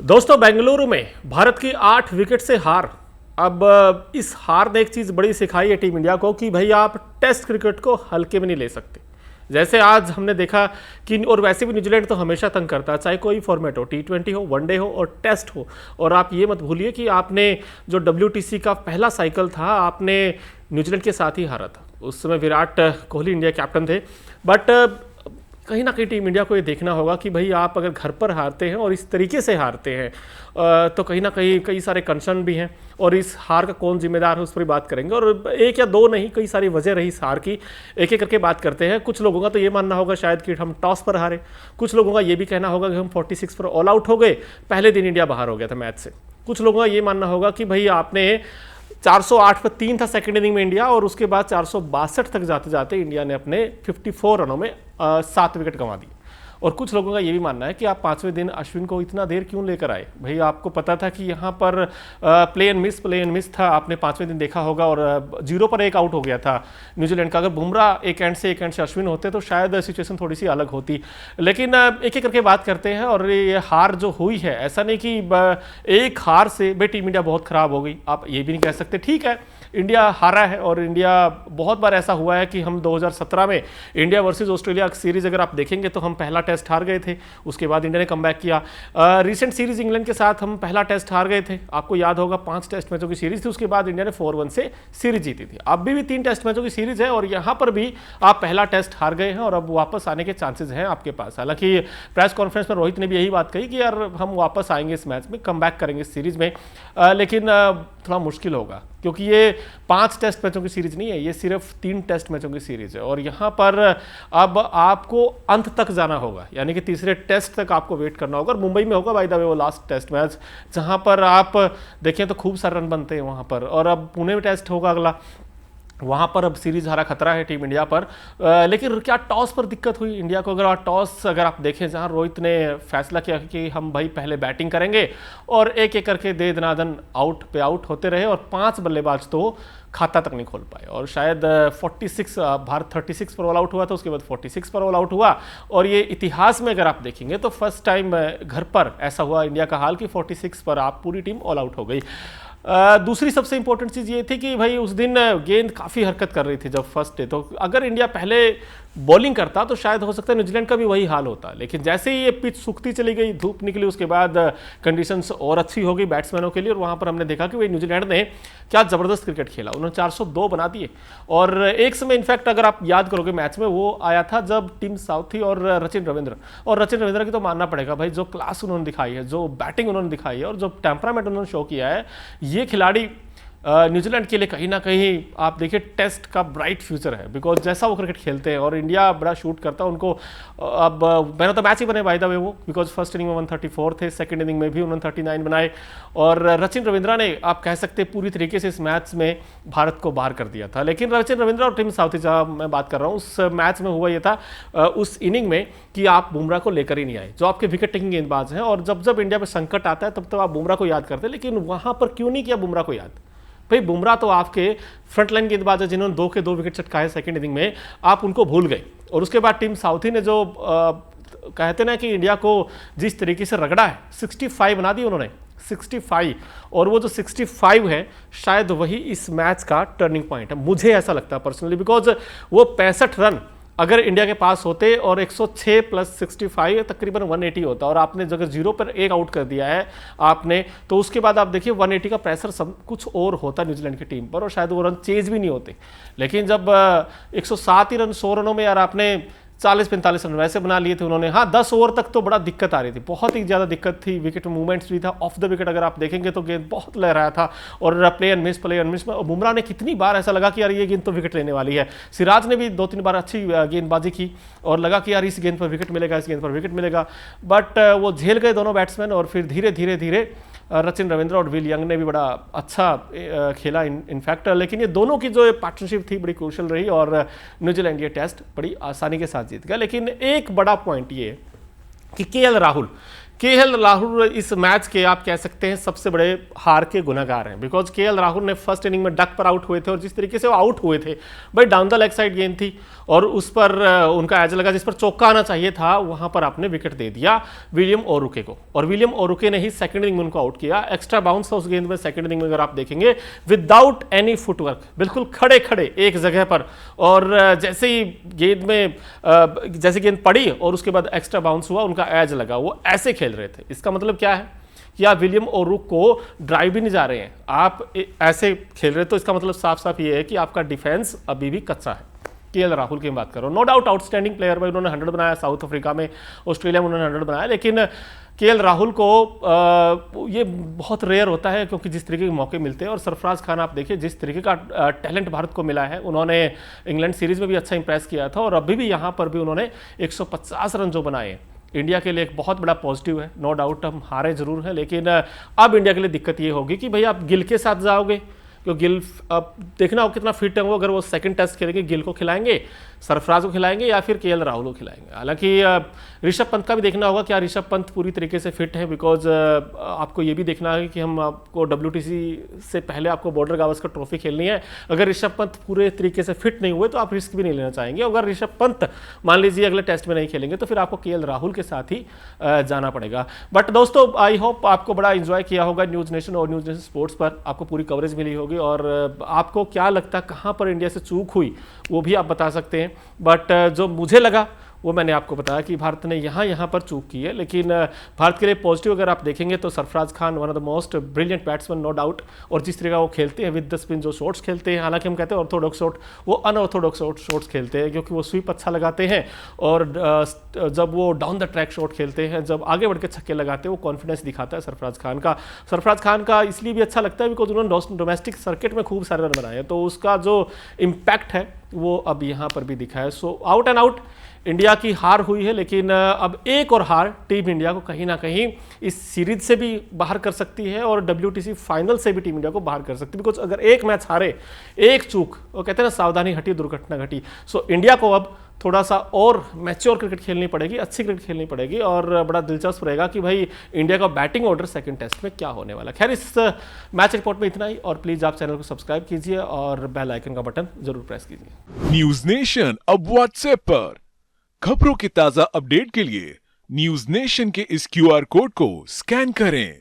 दोस्तों, बेंगलुरु में भारत की 8 विकेट से हार। अब इस हार ने एक चीज़ बड़ी सिखाई है टीम इंडिया को कि भाई आप टेस्ट क्रिकेट को हल्के में नहीं ले सकते। जैसे आज हमने देखा कि, और वैसे भी न्यूजीलैंड तो हमेशा तंग करता है, चाहे कोई फॉर्मेट हो, T20 हो, वनडे हो और टेस्ट हो। और आप ये मत भूलिए कि आपने जो WTC का पहला साइकिल था, आपने न्यूजीलैंड के साथ ही हारा था। उस समय विराट कोहली इंडिया कैप्टन थे। बट कहीं ना कहीं टीम इंडिया को ये देखना होगा कि भाई आप अगर घर पर हारते हैं और इस तरीके से हारते हैं तो कहीं ना कहीं कई सारे कंसर्न भी हैं, और इस हार का कौन जिम्मेदार है उस पर बात करेंगे। और एक या दो नहीं, कई सारी वजह रही इस हार की, एक एक करके बात करते हैं। कुछ लोगों का तो ये मानना होगा शायद कि हम टॉस पर हारे, कुछ लोगों का ये भी कहना होगा कि हम 46 पर ऑल आउट हो गए, पहले दिन इंडिया बाहर हो गया था मैच से। कुछ लोगों का ये मानना होगा कि भाई आपने 408 पर 3 था सेकंड इनिंग में इंडिया, और उसके बाद 462 तक जाते जाते इंडिया ने अपने 54 रनों में 7 विकेट गंवा दी। और कुछ लोगों का ये भी मानना है कि आप 5वें दिन अश्विन को इतना देर क्यों लेकर आए। भाई आपको पता था कि यहाँ पर प्ले एंड मिस था। आपने 5वें दिन देखा होगा, और 0 पर 1 आउट हो गया था न्यूजीलैंड का। अगर बुमराह एक एंड से अश्विन होते तो शायद सिचुएशन थोड़ी सी अलग होती। लेकिन एक एक करके बात करते हैं। और ये हार जो हुई है, ऐसा नहीं कि एक हार से भाई टीम इंडिया बहुत खराब हो गई, आप ये भी नहीं कह सकते। ठीक है, इंडिया हारा है, और इंडिया बहुत बार ऐसा हुआ है कि हम 2017 में इंडिया वर्सेस ऑस्ट्रेलिया सीरीज अगर आप देखेंगे तो हम पहला टेस्ट हार गए थे, उसके बाद इंडिया ने कमबैक किया। रीसेंट सीरीज इंग्लैंड के साथ हम पहला टेस्ट हार गए थे, आपको याद होगा 5 टेस्ट मैचों की सीरीज थी, उसके बाद इंडिया ने 4-1 से सीरीज जीती थी। अब भी 3 टेस्ट मैचों की सीरीज है, और यहाँ पर भी आप पहला टेस्ट हार गए हैं, और अब वापस आने के चांसेस हैं आपके पास। हालांकि प्रेस कॉन्फ्रेंस में रोहित ने भी यही बात कही कि यार हम वापस आएंगे इस मैच में, कमबैक करेंगे इस सीरीज में, लेकिन थोड़ा मुश्किल होगा, क्योंकि ये 5 टेस्ट मैचों की सीरीज नहीं है, ये सिर्फ 3 टेस्ट मैचों की सीरीज है। और यहाँ पर अब आपको अंत तक जाना होगा, यानी कि तीसरे टेस्ट तक आपको वेट करना होगा। और मुंबई में होगा बाय द वे वो लास्ट टेस्ट मैच, जहाँ पर आप देखें तो खूब सारे रन बनते हैं वहाँ पर। और अब पुणे में टेस्ट होगा अगला, वहाँ पर अब सीरीज हारा खतरा है टीम इंडिया पर। लेकिन क्या टॉस पर दिक्कत हुई इंडिया को? अगर आप देखें, जहाँ रोहित ने फैसला किया कि हम भाई पहले बैटिंग करेंगे, और एक एक करके दे दनादन आउट पे आउट होते रहे, और 5 बल्लेबाज तो खाता तक नहीं खोल पाए। और शायद 46 भारत 36 पर ऑल आउट हुआ था, उसके बाद 46 पर ऑल आउट हुआ। और ये इतिहास में अगर आप देखेंगे तो फर्स्ट टाइम घर पर ऐसा हुआ इंडिया का हाल कि 46 पर आप पूरी टीम ऑल आउट हो गई। दूसरी सबसे इंपॉर्टेंट चीज़ ये थी कि भाई उस दिन गेंद काफ़ी हरकत कर रही थी जब फर्स्ट डे, तो अगर इंडिया पहले बॉलिंग करता तो शायद हो सकता है न्यूजीलैंड का भी वही हाल होता। लेकिन जैसे ही ये पिच सूखती चली गई, धूप निकली, उसके बाद कंडीशंस और अच्छी हो गई बैट्समैनों के लिए, और वहाँ पर हमने देखा कि भाई न्यूजीलैंड ने क्या ज़बरदस्त क्रिकेट खेला। उन्होंने 402 बना दिए। और एक समय इनफैक्ट अगर आप याद करोगे मैच में, वो आया था जब टीम साउथी और रचिन रविंद्र की तो मानना पड़ेगा भाई, जो क्लास उन्होंने दिखाई है, जो बैटिंग उन्होंने दिखाई है, और जो टेम्परामेंट उन्होंने शो किया है, ये खिलाड़ी न्यूजीलैंड के लिए कहीं ना कहीं आप देखिए टेस्ट का ब्राइट फ्यूचर है। बिकॉज जैसा वो क्रिकेट खेलते हैं, और इंडिया बड़ा शूट करता है उनको। अब मैंने तो मैच ही बने बाय द वे वो, बिकॉज फर्स्ट इनिंग में 134 थे, सेकंड इनिंग में भी उन्होंने 39 बनाए। और रचिन रविंद्रा ने, आप कह सकते पूरी तरीके से इस मैच में भारत को बाहर कर दिया था। लेकिन रचिन रविंद्रा और टीम साउथी, जहाँ मैं बात कर रहा हूँ, उस मैच में हुआ ये था उस इनिंग में कि आप बुमराह को लेकर ही नहीं आए, जो आपके विकेट टेकिंग गेंदबाज हैं। और जब जब इंडिया में संकट आता है तब आप बुमराह को याद करते हैं, लेकिन वहाँ पर क्यों नहीं किया बुमराह को याद? भाई बुमराह तो आपके फ्रंट लाइन गेंदबाज है, जिन्होंने 2 के 2 विकेट चटकाए सेकंड इनिंग में, आप उनको भूल गए। और उसके बाद टीम साउथी ने जो कहते ना कि इंडिया को जिस तरीके से रगड़ा है, 65 बना दी उन्होंने, 65। और वो जो 65 है, शायद वही इस मैच का टर्निंग पॉइंट है, मुझे ऐसा लगता है पर्सनली। बिकॉज वो 65 रन अगर इंडिया के पास होते, और 106 + 65 तकरीबन 180 होता, और आपने अगर 0 पर 1 आउट कर दिया है आपने, तो उसके बाद आप देखिए 180 का प्रेशर सब कुछ और होता न्यूजीलैंड की टीम पर, और शायद वो रन चेज भी नहीं होते। लेकिन जब 107 ही रन 100 रनों में यार आपने 40-45 रन वैसे बना लिए थे उन्होंने। हाँ, 10 ओवर तक तो बड़ा दिक्कत आ रही थी, बहुत ही ज़्यादा दिक्कत थी। विकेट मूवमेंट्स भी था, ऑफ द विकेट अगर आप देखेंगे तो गेंद बहुत लहराया था, और प्ले एंड मिस में बुमराह ने कितनी बार ऐसा लगा कि यार ये गेंद तो विकेट लेने वाली है। सिराज ने भी 2-3 बार अच्छी गेंदबाजी की, और लगा कि यार इस गेंद पर विकेट मिलेगा, इस गेंद पर विकेट मिलेगा। बट वो झेल गए दोनों बैट्समैन, और फिर धीरे धीरे रचिन रविंद्र और विल यंग ने भी बड़ा अच्छा खेला इनफैक्ट। लेकिन ये दोनों की जो पार्टनरशिप थी बड़ी क्रूशियल रही, और न्यूजीलैंड ये टेस्ट बड़ी आसानी के साथ जीत गया। लेकिन एक बड़ा पॉइंट ये कि केएल राहुल इस मैच के आप कह सकते हैं सबसे बड़े हार के गुनहगार हैं। बिकॉज केएल राहुल ने फर्स्ट इनिंग में डक पर आउट हुए थे, और जिस तरीके से वो आउट हुए थे भाई, डाउन द लेग साइड गेंद थी, और उस पर उनका एज लगा जिस पर चौका आना चाहिए था, वहां पर आपने विकेट दे दिया विलियम ओरुके को, और विलियम ओरुके ने ही सेकंड इनिंग में उनको आउट किया। एक्स्ट्रा बाउंस था उस गेंद में सेकंड इनिंग में, अगर आप देखेंगे विदाउट एनी फुटवर्क, बिल्कुल खड़े खड़े एक जगह पर, और जैसे ही गेंद में जैसे गेंद पड़ी और उसके बाद एक्स्ट्रा बाउंस हुआ, उनका एज लगा, वो ऐसे खेल रहे थे। इसका मतलब क्या है कि आप विलियम ओरुक को ड्राइव भी नहीं जा रहे हैं, आप ऐसे खेल रहे, तो इसका मतलब साफ साफ ये है कि आपका डिफेंस अभी भी कच्चा है। केएल राहुल की बात करो, नो डाउट आउटस्टैंडिंग प्लेयर भाई, उन्होंने 100 बनाया, साउथ अफ्रीका में, ऑस्ट्रेलिया में उन्होंने 100 बनाया, लेकिन केएल राहुल को ये बहुत रेयर होता है क्योंकि जिस तरीके के मौके मिलते हैं। और सरफराज खान आप देखिए जिस तरीके का टैलेंट भारत को मिला है, उन्होंने इंग्लैंड सीरीज में भी अच्छा इंप्रेस किया था और अभी भी यहाँ पर भी उन्होंने 150 रन जो बनाए, इंडिया के लिए एक बहुत बड़ा पॉजिटिव है। नो डाउट हम हारे जरूर हैं, लेकिन अब इंडिया के लिए दिक्कत ये होगी कि भाई आप गिल के साथ जाओगे, क्योंकि गिल अब देखना हो कितना फिट है वो, अगर वो सेकंड टेस्ट खेलेंगे गिल को खिलाएंगे, सरफराज को खिलाएंगे या फिर केएल राहुल को खिलाएंगे। हालांकि ऋषभ पंत का भी देखना होगा, क्या ऋषभ पंत पूरी तरीके से फिट है, बिकॉज आपको ये भी देखना है कि हम आपको WTC से पहले आपको बॉर्डर गावस्कर ट्रॉफी खेलनी है। अगर ऋषभ पंत पूरे तरीके से फिट नहीं हुए तो आप रिस्क भी नहीं लेना चाहेंगे। अगर ऋषभ पंत मान लीजिए अगले टेस्ट में नहीं खेलेंगे तो फिर आपको केएल राहुल के साथ ही जाना पड़ेगा। बट दोस्तों आई होप आपको बड़ा इंजॉय किया होगा न्यूज़ नेशन और न्यूज़ नेशन स्पोर्ट्स पर, आपको पूरी कवरेज मिली होगी, और आपको क्या लगता है कहाँ पर इंडिया से चूक हुई वो भी आप बता सकते हैं। बट जो मुझे लगा वो मैंने आपको बताया कि भारत ने यहाँ पर चूक की है, लेकिन भारत के लिए पॉजिटिव अगर आप देखेंगे तो Sarfaraz Khan one of the most brilliant batsman, no doubt. और जिस तरह का वो खेलते हैं विद द स्पिन, जो शॉट्स खेलते हैं, हालांकि हम कहते हैं ऑर्थोडॉक्स शॉट, वो अनऑर्थोडॉक्स शॉट्स खेलते हैं क्योंकि वो स्वीप अच्छा लगाते हैं, और जब वो डाउन द ट्रैक शॉट खेलते हैं, जब आगे बढ़ के छक्के लगाते हैं, वो कॉन्फिडेंस दिखाता है सरफराज खान का। सरफराज खान का इसलिए भी अच्छा लगता है बिकॉज उन्होंने डोमेस्टिक सर्किट में खूब सारे रन बनाए, तो उसका जो इम्पैक्ट है वो अब यहाँ पर भी दिखा है। So out and out India की हार हुई है, लेकिन अब एक और हार टीम इंडिया को कहीं ना कहीं इस सीरीज से भी बाहर कर सकती है और WTC फाइनल से भी टीम इंडिया को बाहर कर सकती है। बिकॉज अगर एक मैच हारे, एक चूक, वो कहते हैं ना सावधानी हटी दुर्घटना घटी। सो इंडिया को अब थोड़ा सा और मैच्योर क्रिकेट खेलनी पड़ेगी, अच्छी क्रिकेट खेलनी पड़ेगी, और बड़ा दिलचस्प रहेगा कि भाई इंडिया का बैटिंग ऑर्डर सेकंड टेस्ट में क्या होने वाला। खैर इस मैच रिपोर्ट में इतना ही, और प्लीज़ आप चैनल को सब्सक्राइब कीजिए और बेल आइकन का बटन जरूर प्रेस कीजिए। न्यूज नेशन अब व्हाट्सएप पर, खबरों की ताजा अपडेट के लिए न्यूज नेशन के इस QR कोड को स्कैन करें।